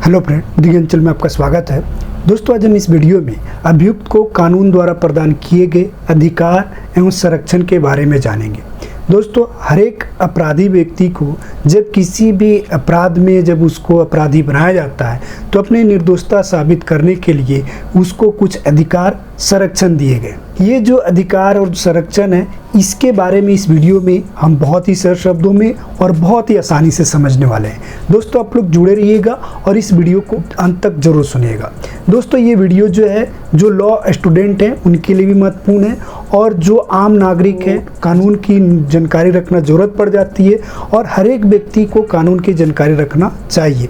Hello friend, दिगंचल में आपका स्वागत है। दोस्तों, आज हम इस वीडियो में अभियुक्त को कानून द्वारा प्रदान किए गए अधिकार एवं संरक्षण के बारे में जानेंगे। दोस्तों, हर एक अपराधी व्यक्ति को जब किसी भी अपराध में जब उसको अपराधी बनाया जाता है तो अपनी निर्दोषता साबित करने के लिए उसको कुछ अधिकार संरक्षण दिए गए। ये जो अधिकार और संरक्षण है, इसके बारे में इस वीडियो में हम बहुत ही सरल शब्दों में और बहुत ही आसानी से समझने वाले हैं। दोस्तों, आप लोग जुड़े रहिएगा और इस वीडियो को अंत तक जरूर सुनिएगा। दोस्तों, ये वीडियो जो है जो लॉ स्टूडेंट हैं उनके लिए भी महत्वपूर्ण है और जो आम नागरिक है कानून की जानकारी रखना जरूरत पड़ जाती है और हर एक व्यक्ति को कानून की जानकारी रखना चाहिए।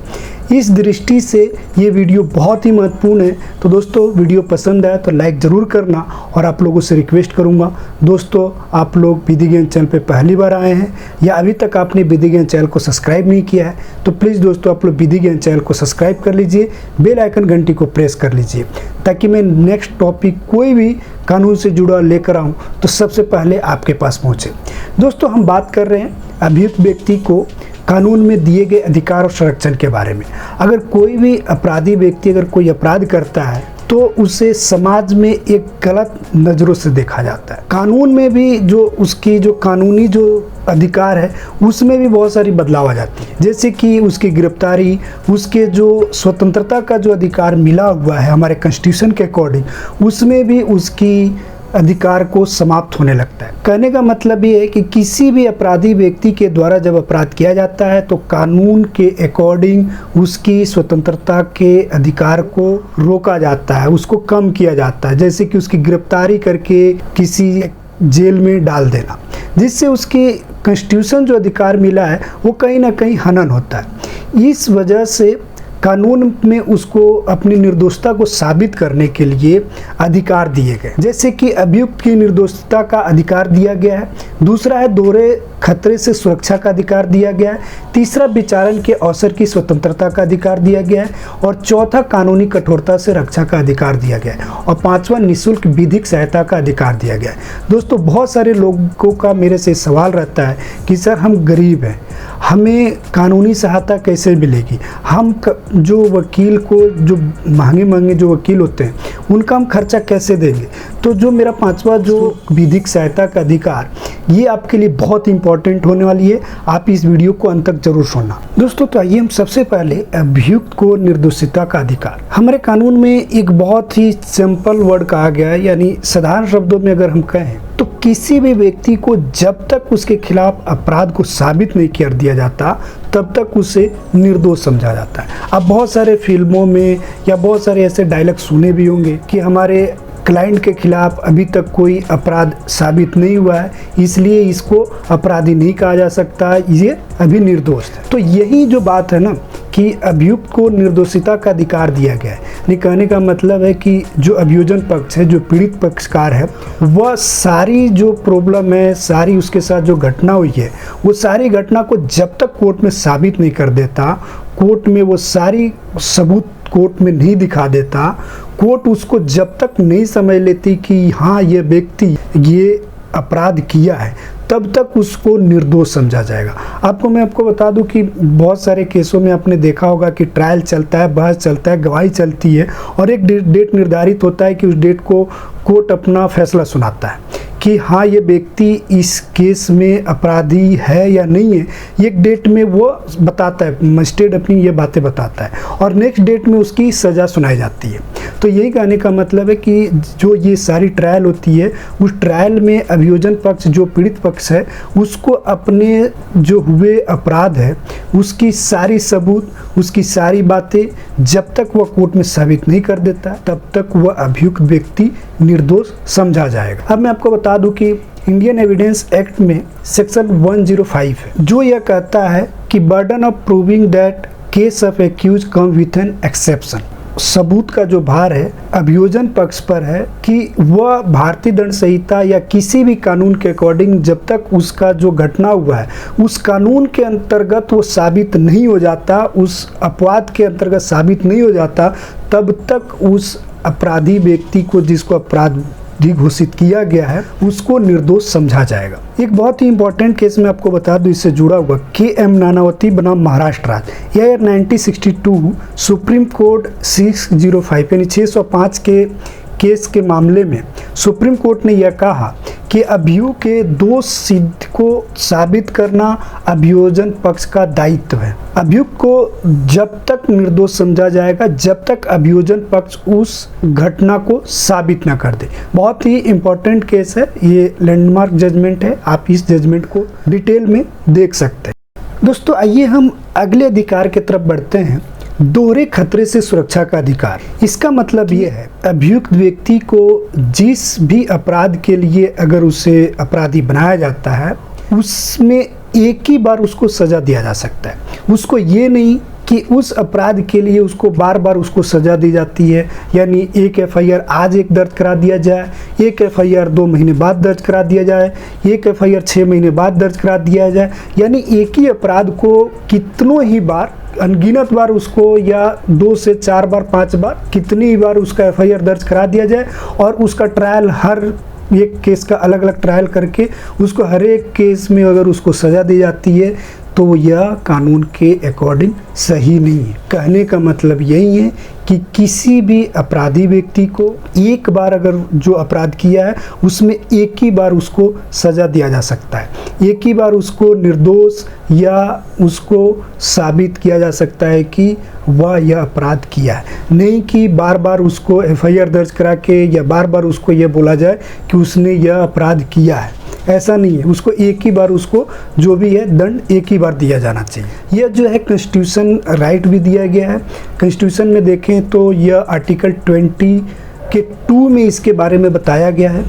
इस दृष्टि से ये वीडियो बहुत ही महत्वपूर्ण है। तो दोस्तों, वीडियो पसंद आया तो लाइक ज़रूर करना और आप लोगों से रिक्वेस्ट करूंगा, दोस्तों आप लोग विधि ज्ञान चैनल पे पहली बार आए हैं या अभी तक आपने विधि ज्ञान चैनल को सब्सक्राइब नहीं किया है तो प्लीज़ दोस्तों आप लोग विधि ज्ञान चैनल को सब्सक्राइब कर लीजिए, बेल आइकन घंटी को प्रेस कर लीजिए ताकि मैं नेक्स्ट टॉपिक कोई भी कानून से जुड़ा लेकर आऊँ तो सबसे पहले आपके पास पहुँचे। दोस्तों, हम बात कर रहे हैं अभियुक्त व्यक्ति को कानून में दिए गए अधिकार और संरक्षण के बारे में। अगर कोई भी अपराधी व्यक्ति अगर कोई अपराध करता है तो उसे समाज में एक गलत नज़रों से देखा जाता है। कानून में भी जो उसकी जो कानूनी जो अधिकार है उसमें भी बहुत सारी बदलाव आ जाती है, जैसे कि उसकी गिरफ्तारी, उसके जो स्वतंत्रता का जो अधिकार मिला हुआ है हमारे कॉन्स्टिट्यूशन के अकॉर्डिंग, उसमें भी उसकी अधिकार को समाप्त होने लगता है। कहने का मतलब ये है कि किसी भी अपराधी व्यक्ति के द्वारा जब अपराध किया जाता है तो कानून के अकॉर्डिंग उसकी स्वतंत्रता के अधिकार को रोका जाता है, उसको कम किया जाता है, जैसे कि उसकी गिरफ्तारी करके किसी जेल में डाल देना, जिससे उसकी कॉन्स्टिट्यूशन जो अधिकार मिला है वो कहीं ना कहीं हनन होता है। इस वजह से कानून में उसको अपनी निर्दोषता को साबित करने के लिए अधिकार दिए गए, जैसे कि अभियुक्त की निर्दोषता का अधिकार दिया गया है, दूसरा है दोहरे खतरे से सुरक्षा का अधिकार दिया गया है, तीसरा विचारण के अवसर की स्वतंत्रता का अधिकार दिया गया है और चौथा कानूनी कठोरता से रक्षा का अधिकार दिया गया है और पांचवा निःशुल्क विधिक सहायता का अधिकार दिया गया है। दोस्तों, बहुत सारे लोगों का मेरे से सवाल रहता है कि सर हम गरीब हैं, हमें कानूनी सहायता कैसे मिलेगी, हम जो वकील को जो महंगे जो वकील होते हैं उनका हम खर्चा कैसे देंगे। तो जो मेरा पांचवा जो विधिक सहायता का अधिकार, ये आपके लिए बहुत इंपॉर्टेंट होने वाली है, आप इस वीडियो को अंत तक जरूर सुनना। दोस्तों, तो आइए हम सबसे पहले अभियुक्त को निर्दोषिता का अधिकार। हमारे कानून में एक बहुत ही सिंपल वर्ड कहा गया है, यानी साधारण शब्दों में अगर हम कहें तो किसी भी व्यक्ति को जब तक उसके खिलाफ अपराध को साबित नहीं कर दिया जाता तब तक उसे निर्दोष समझा जाता है। आप बहुत सारे फिल्मों में या बहुत सारे ऐसे डायलॉग सुने भी होंगे कि हमारे क्लाइंट के खिलाफ अभी तक कोई अपराध साबित नहीं हुआ है, इसलिए इसको अपराधी नहीं कहा जा सकता, ये अभी निर्दोष है। तो यही जो बात है ना कि अभियुक्त को निर्दोषिता का अधिकार दिया गया है, यानी कहने का मतलब है कि जो अभियोजन पक्ष है, जो पीड़ित पक्षकार है, वह सारी जो प्रॉब्लम है, सारी उसके साथ जो घटना हुई है, वो सारी घटना को जब तक कोर्ट में साबित नहीं कर देता, कोर्ट में वो सारी सबूत कोर्ट में नहीं दिखा देता, कोर्ट उसको जब तक नहीं समझ लेती कि हाँ ये व्यक्ति ये अपराध किया है, तब तक उसको निर्दोष समझा जाएगा। मैं आपको बता दूं कि बहुत सारे केसों में आपने देखा होगा कि ट्रायल चलता है, बहस चलता है, गवाही चलती है और एक डेट निर्धारित होता है कि उस डेट को कोर्ट अपना फैसला सुनाता है कि हाँ ये व्यक्ति इस केस में अपराधी है या नहीं है। एक डेट में वो बताता है, मजिस्ट्रेट अपनी ये बातें बताता है और नेक्स्ट डेट में उसकी सज़ा सुनाई जाती है। तो यही कहने का मतलब है कि जो ये सारी ट्रायल होती है, उस ट्रायल में अभियोजन पक्ष जो पीड़ित पक्ष है उसको अपने जो हुए अपराध है उसकी सारी सबूत, उसकी सारी बातें जब तक वह कोर्ट में साबित नहीं कर देता तब तक वह अभियुक्त व्यक्ति निर्दोष समझा जाएगा। अब मैं आपको बता दूं कि इंडियन एविडेंस एक्ट में सेक्शन 105 है जो यह कहता है कि burden of proving that case of accuse come with an exception. सबूत का जो भार है अभियोजन पक्ष पर है कि वह भारतीय दंड संहिता या किसी भी कानून के अकॉर्डिंग जब तक उसका जो घटना हुआ है उस कानून के अंतर्गत वो साबित नहीं हो जाता, उस अपवाद के अंतर्गत साबित नहीं हो जाता, तब तक उस अपराधी व्यक्ति को जिसको अपराध अपराधी घोषित किया गया है उसको निर्दोष समझा जाएगा। एक बहुत ही इंपॉर्टेंट केस मैं आपको बता दूं इससे जुड़ा हुआ, KM नानावती बनाम महाराष्ट्र राज्य। यह 1962 सुप्रीम कोर्ट 605 यानी 605 के केस के मामले में सुप्रीम कोर्ट ने यह कहा कि अभियुक्त के दोष सिद्ध को साबित करना अभियोजन पक्ष का दायित्व है। अभियुक्त को जब तक निर्दोष समझा जाएगा जब तक अभियोजन पक्ष उस घटना को साबित न कर दे। बहुत ही इंपॉर्टेंट केस है, ये लैंडमार्क जजमेंट है, आप इस जजमेंट को डिटेल में देख सकते हैं। दोस्तों आइए हम अगले अधिकार की तरफ बढ़ते हैं, दोहरे खतरे से सुरक्षा का अधिकार। इसका मतलब ये है अभियुक्त व्यक्ति को जिस भी अपराध के लिए अगर उसे अपराधी बनाया जाता है उसमें एक ही बार उसको सजा दिया जा सकता है। उसको ये नहीं कि उस अपराध के लिए उसको बार बार उसको सजा दी जाती है, यानी एक FIR आज एक दर्ज करा दिया जाए, एक FIR 2 महीने बाद दर्ज करा दिया जाए, एक FIR 6 महीने बाद दर्ज करा दिया जाए, यानी एक ही अपराध को कितनों ही बार, अनगिनत बार उसको, या 2 से 4 बार 5 बार, कितनी बार उसका FIR दर्ज करा दिया जाए और उसका ट्रायल हर एक केस का अलग अलग ट्रायल करके उसको हर एक केस में अगर उसको सज़ा दी जाती है तो यह कानून के अकॉर्डिंग सही नहीं है। कहने का मतलब यही है कि किसी भी अपराधी व्यक्ति को एक बार अगर जो अपराध किया है उसमें एक ही बार उसको सज़ा दिया जा सकता है, एक ही बार उसको निर्दोष या उसको साबित किया जा सकता है कि वह यह अपराध किया है, नहीं कि बार बार उसको FIR दर्ज करा के या बार बार उसको यह बोला जाए कि उसने यह अपराध किया है। ऐसा नहीं है, उसको एक ही बार उसको जो भी है दंड एक ही बार दिया जाना चाहिए। यह जो है कॉन्स्टिट्यूशन राइट भी दिया गया है। कॉन्स्टिट्यूशन में देखें तो यह आर्टिकल 20 के 2 में इसके बारे में बताया गया है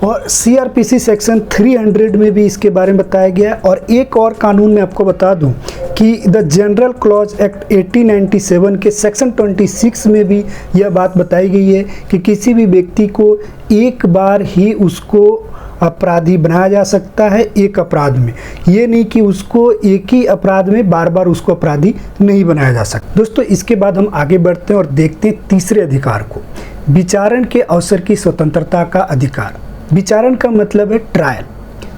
और CRPC सेक्शन 300 में भी इसके बारे में बताया गया है। और एक और कानून में आपको बता दूं कि द जनरल क्लॉज एक्ट 1897 के सेक्शन 26 में भी यह बात बताई गई है कि किसी भी व्यक्ति को एक बार ही उसको अपराधी बनाया जा सकता है एक अपराध में, ये नहीं कि उसको एक ही अपराध में बार बार उसको अपराधी नहीं बनाया जा सकता। दोस्तों इसके बाद हम आगे बढ़ते हैं और देखते हैं तीसरे अधिकार को, विचारण के अवसर की स्वतंत्रता का अधिकार। विचारण का मतलब है ट्रायल,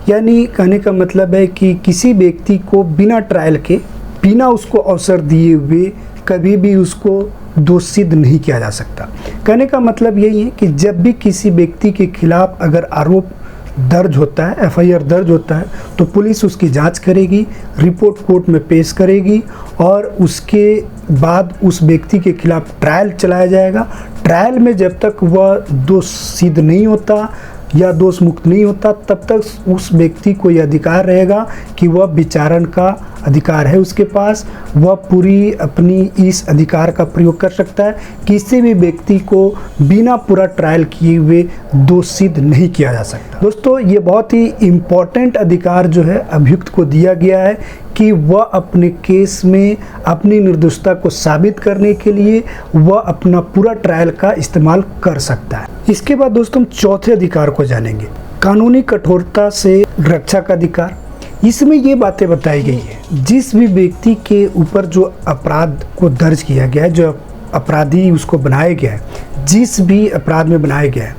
यानी कहने का मतलब है कि किसी व्यक्ति को बिना ट्रायल के, बिना उसको अवसर दिए हुए कभी भी उसको दोष सिद्ध नहीं किया जा सकता। कहने का मतलब यही है कि जब भी किसी व्यक्ति के खिलाफ अगर आरोप दर्ज होता है, FIR दर्ज होता है, तो पुलिस उसकी जांच करेगी, रिपोर्ट कोर्ट में पेश करेगी और उसके बाद उस व्यक्ति के खिलाफ ट्रायल चलाया जाएगा। ट्रायल में जब तक वह दोष सिद्ध नहीं होता या दोष मुक्त नहीं होता तब तक उस व्यक्ति को यह अधिकार रहेगा कि वह विचारण का अधिकार है उसके पास, वह पूरी अपनी इस अधिकार का प्रयोग कर सकता है। किसी भी व्यक्ति को बिना पूरा ट्रायल किए हुए दोष सिद्ध नहीं किया जा सकता। दोस्तों ये बहुत ही इम्पोर्टेंट अधिकार जो है अभियुक्त को दिया गया है कि वह अपने केस में अपनी निर्दोषता को साबित करने के लिए वह अपना पूरा ट्रायल का इस्तेमाल कर सकता है। इसके बाद दोस्तों हम चौथे अधिकार को जानेंगे, कानूनी कठोरता से रक्षा का अधिकार। इसमें ये बातें बताई गई है जिस भी व्यक्ति के ऊपर जो अपराध को दर्ज किया गया है, जो अपराधी उसको बनाया गया है, जिस भी अपराध में बनाया गया है,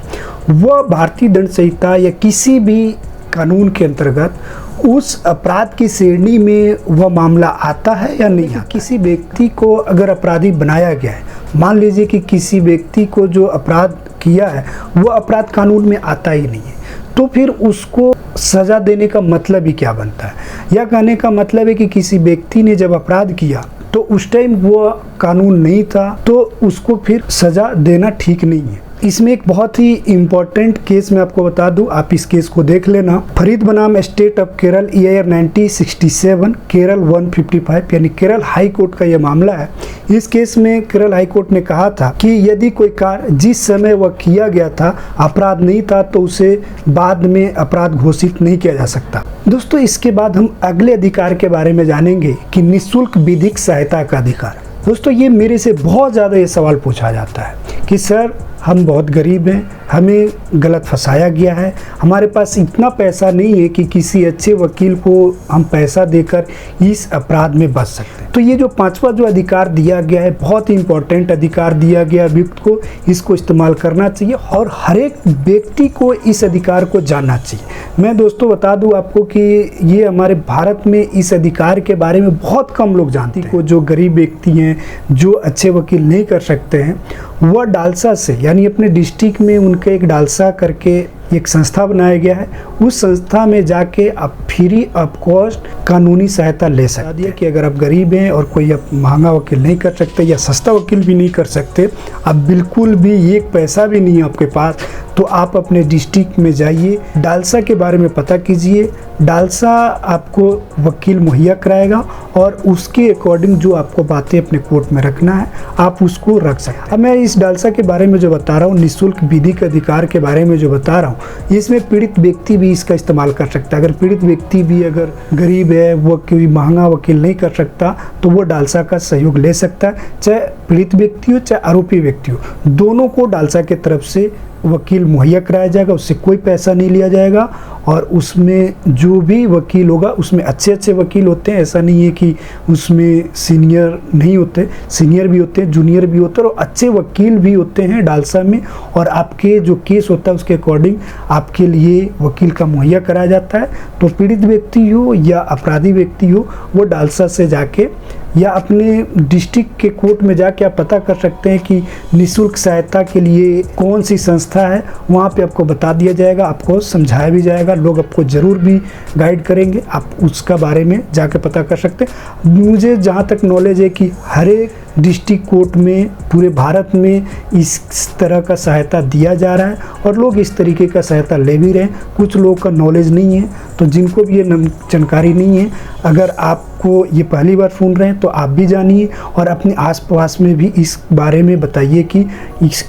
वह भारतीय दंड संहिता या किसी भी कानून के अंतर्गत उस अपराध की श्रेणी में वह मामला आता है या नहीं आता। किसी व्यक्ति को अगर अपराधी बनाया गया है, मान लीजिए कि किसी व्यक्ति को जो अपराध किया है वह अपराध कानून में आता ही नहीं है, तो फिर उसको सज़ा देने का मतलब ही क्या बनता है। यह कहने का मतलब है कि किसी व्यक्ति ने जब अपराध किया तो उस टाइम वो कानून नहीं था, तो उसको फिर सज़ा देना ठीक नहीं है। इसमें एक बहुत ही इम्पोर्टेंट केस मैं आपको बता दूं, आप इस केस को देख लेना। फरीद बनाम state of Kerala EIR 1967 Kerala 155 यानी केरल हाई कोर्ट का यह मामला है। इस केस में केरल हाई कोर्ट ने कहा था कि यदि कोई कार्य जिस समय वह किया गया था अपराध नहीं था तो उसे बाद में अपराध घोषित नहीं किया जा सकता। दोस्तों इसके बाद हम अगले अधिकार के बारे में जानेंगे कि निःशुल्क विधिक सहायता का अधिकार। दोस्तों ये मेरे से बहुत ज़्यादा ये सवाल पूछा जाता है कि सर हम बहुत गरीब हैं, हमें गलत फंसाया गया है, हमारे पास इतना पैसा नहीं है कि किसी अच्छे वकील को हम पैसा देकर इस अपराध में बच सकते हैं। तो ये जो पांचवा जो अधिकार दिया गया है, बहुत ही इंपॉर्टेंट अधिकार दिया गया अभियुक्त को, इसको इस्तेमाल करना चाहिए और हर एक व्यक्ति को इस अधिकार को जानना चाहिए। मैं दोस्तों बता दूं आपको कि ये हमारे भारत में इस अधिकार के बारे में बहुत कम लोग जानते हैं। जो गरीब व्यक्ति हैं, जो अच्छे वकील नहीं कर सकते हैं, वह डालसा से, यानी अपने डिस्ट्रिक्ट में उनके एक डालसा करके एक संस्था बनाया गया है, उस संस्था में जाके आप फ्री ऑफ कॉस्ट कानूनी सहायता ले सकते हैं। कि अगर आप गरीब हैं और कोई आप महंगा वकील नहीं कर सकते या सस्ता वकील भी नहीं कर सकते, आप बिल्कुल भी एक पैसा भी नहीं है आपके पास, तो आप अपने डिस्ट्रिक्ट में जाइए, डालसा के बारे में पता कीजिए। डालसा आपको वकील मुहैया कराएगा और उसके अकॉर्डिंग जो आपको बातें अपने कोर्ट में रखना है, आप उसको रख सकते हैं। अब मैं इस डालसा के बारे में जो बता रहा हूँ, निःशुल्क विधिक अधिकार के बारे में जो बता रहा हूँ, इसमें पीड़ित व्यक्ति भी इसका इस्तेमाल कर सकता है। अगर पीड़ित व्यक्ति भी अगर गरीब है, वो कोई महंगा वकील नहीं कर सकता, तो वो डालसा का सहयोग ले सकता है। चाहे पीड़ित व्यक्ति हो चाहे आरोपी व्यक्ति हो, दोनों को डालसा की तरफ से वकील मुहैया कराया जाएगा, उससे कोई पैसा नहीं लिया जाएगा। और उसमें जो भी वकील होगा, उसमें अच्छे अच्छे वकील होते हैं, ऐसा नहीं है कि उसमें सीनियर नहीं होते, सीनियर भी होते हैं, जूनियर भी होते हैं और अच्छे वकील भी होते हैं डालसा में। और आपके जो केस होता है उसके अकॉर्डिंग आपके लिए वकील का मुहैया कराया जाता है। तो पीड़ित व्यक्ति हो या अपराधी व्यक्ति हो, वो डालसा से जाके या अपने डिस्ट्रिक्ट के कोर्ट में जाके आप पता कर सकते हैं कि निःशुल्क सहायता के लिए कौन सी संस्था है, वहाँ पे आपको बता दिया जाएगा, आपको समझाया भी जाएगा, लोग आपको ज़रूर भी गाइड करेंगे, आप उसका बारे में जाके पता कर सकते हैं। मुझे जहाँ तक नॉलेज है कि हर एक डिस्ट्रिक्ट कोर्ट में पूरे भारत में इस तरह का सहायता दिया जा रहा है और लोग इस तरीके का सहायता ले भी रहे हैं। कुछ लोगों का नॉलेज नहीं है, तो जिनको भी ये जानकारी नहीं है, अगर आपको ये पहली बार सुन रहे हैं तो आप भी जानिए और अपने आसपास में भी इस बारे में बताइए कि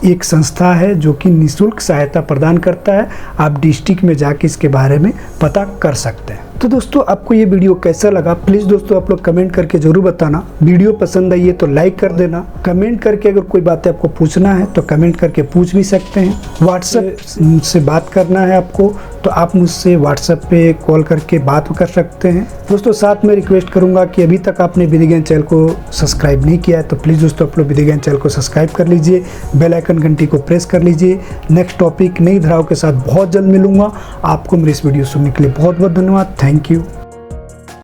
एक संस्था है जो कि निःशुल्क सहायता प्रदान करता है। आप डिस्ट्रिक्ट में जाके इसके बारे में पता कर सकते हैं। तो दोस्तों, आपको ये वीडियो कैसा लगा, प्लीज़ दोस्तों आप लोग कमेंट करके ज़रूर बताना। वीडियो पसंद आई है तो लाइक कर देना। कमेंट करके अगर कोई बातें आपको पूछना है तो कमेंट करके पूछ भी सकते हैं। व्हाट्सएप से बात करना है आपको तो आप मुझसे व्हाट्सएप पे कॉल करके बात कर सकते हैं। दोस्तों, साथ में रिक्वेस्ट करूंगा कि अभी तक आपने विधि ज्ञान चैनल को सब्सक्राइब नहीं किया है तो प्लीज़ दोस्तों आप लोग विधि ज्ञान चैनल को सब्सक्राइब कर लीजिए, बेल आइकन घंटी को प्रेस कर लीजिए। नेक्स्ट टॉपिक नई धाराओं के साथ बहुत जल्द मिलूंगा। आपको मेरी इस वीडियो सुनने के लिए बहुत बहुत धन्यवाद। Thank you.